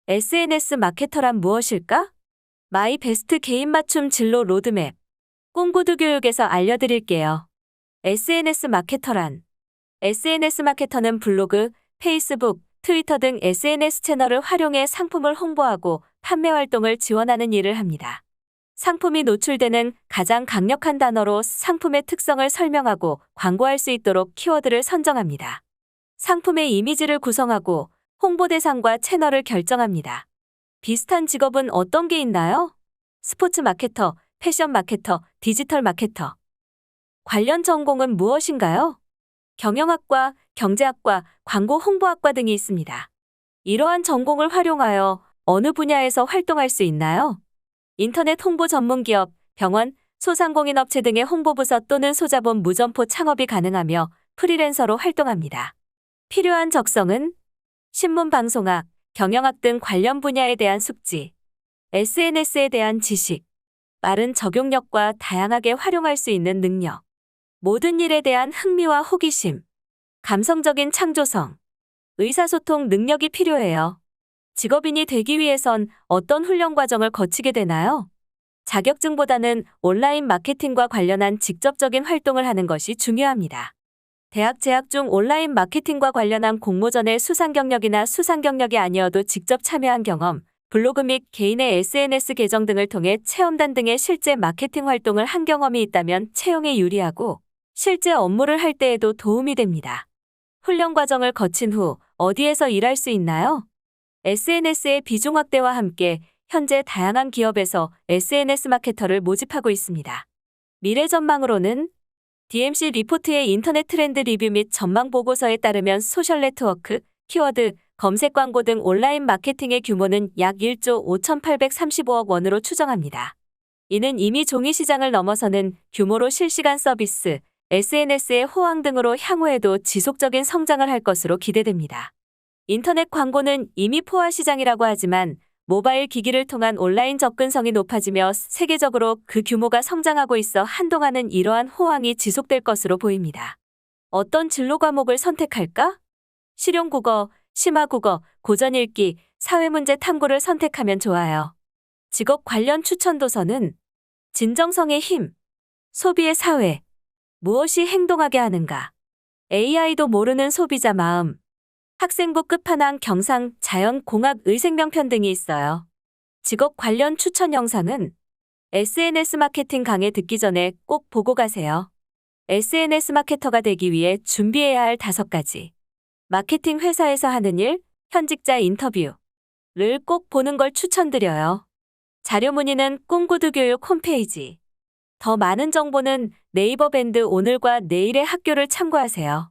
SNS 마케터란 무엇일까? 마이 베스트 개인 맞춤 진로 로드맵. 꿈구두 교육에서 알려드릴게요. SNS 마케터란 SNS 마케터는 블로그, 페이스북, 트위터 등 SNS 채널을 활용해 상품을 홍보하고 판매 활동을 지원하는 일을 합니다. 상품이 노출되는 가장 강력한 단어로 상품의 특성을 설명하고 광고할 수 있도록 키워드를 선정합니다. 상품의 이미지를 구성하고 홍보 대상과 채널을 결정합니다. 비슷한 직업은 어떤 게 있나요? 스포츠 마케터, 패션 마케터, 디지털 마케터. 관련 전공은 무엇인가요? 경영학과, 경제학과, 광고 홍보학과 등이 있습니다. 이러한 전공을 활용하여 어느 분야에서 활동할 수 있나요? 인터넷 홍보 전문 기업, 병원, 소상공인업체 등의 홍보부서 또는 소자본 무점포 창업이 가능하며 프리랜서로 활동합니다. 필요한 적성은 신문 방송학, 경영학 등 관련 분야에 대한 숙지, SNS에 대한 지식, 빠른 적용력과 다양하게 활용할 수 있는 능력, 모든 일에 대한 흥미와 호기심, 감성적인 창조성, 의사소통 능력이 필요해요. 직업인이 되기 위해선 어떤 훈련 과정을 거치게 되나요? 자격증보다는 온라인 마케팅과 관련한 직접적인 활동을 하는 것이 중요합니다. 대학 재학 중 온라인 마케팅과 관련한 공모전의 수상 경력이나 수상 경력이 아니어도 직접 참여한 경험, 블로그 및 개인의 SNS 계정 등을 통해 체험단 등의 실제 마케팅 활동을 한 경험이 있다면 채용에 유리하고 실제 업무를 할 때에도 도움이 됩니다. 훈련 과정을 거친 후 어디에서 일할 수 있나요? SNS의 비중 확대와 함께 현재 다양한 기업에서 SNS 마케터를 모집하고 있습니다. 미래 전망으로는 DMC 리포트의 인터넷 트렌드 리뷰 및 전망 보고서에 따르면 소셜 네트워크, 키워드, 검색 광고 등 온라인 마케팅의 규모는 약 1조 5,835억 원으로 추정합니다. 이는 이미 종이 시장을 넘어서는 규모로 실시간 서비스, SNS의 호황 등으로 향후에도 지속적인 성장을 할 것으로 기대됩니다. 인터넷 광고는 이미 포화 시장이라고 하지만 모바일 기기를 통한 온라인 접근성이 높아지며 세계적으로 그 규모가 성장하고 있어 한동안은 이러한 호황이 지속될 것으로 보입니다. 어떤 진로 과목을 선택할까? 실용국어, 심화국어, 고전 읽기, 사회문제 탐구를 선택하면 좋아요. 직업 관련 추천 도서는 진정성의 힘, 소비의 사회, 무엇이 행동하게 하는가, AI도 모르는 소비자 마음, 학생부 끝판왕 경상, 자연, 공학, 의생명편 등이 있어요. 직업 관련 추천 영상은 SNS 마케팅 강의 듣기 전에 꼭 보고 가세요. SNS 마케터가 되기 위해 준비해야 할 5가지. 마케팅 회사에서 하는 일, 현직자 인터뷰를 꼭 보는 걸 추천드려요. 자료 문의는 꿈구두 교육 홈페이지. 더 많은 정보는 네이버 밴드 오늘과 내일의 학교를 참고하세요.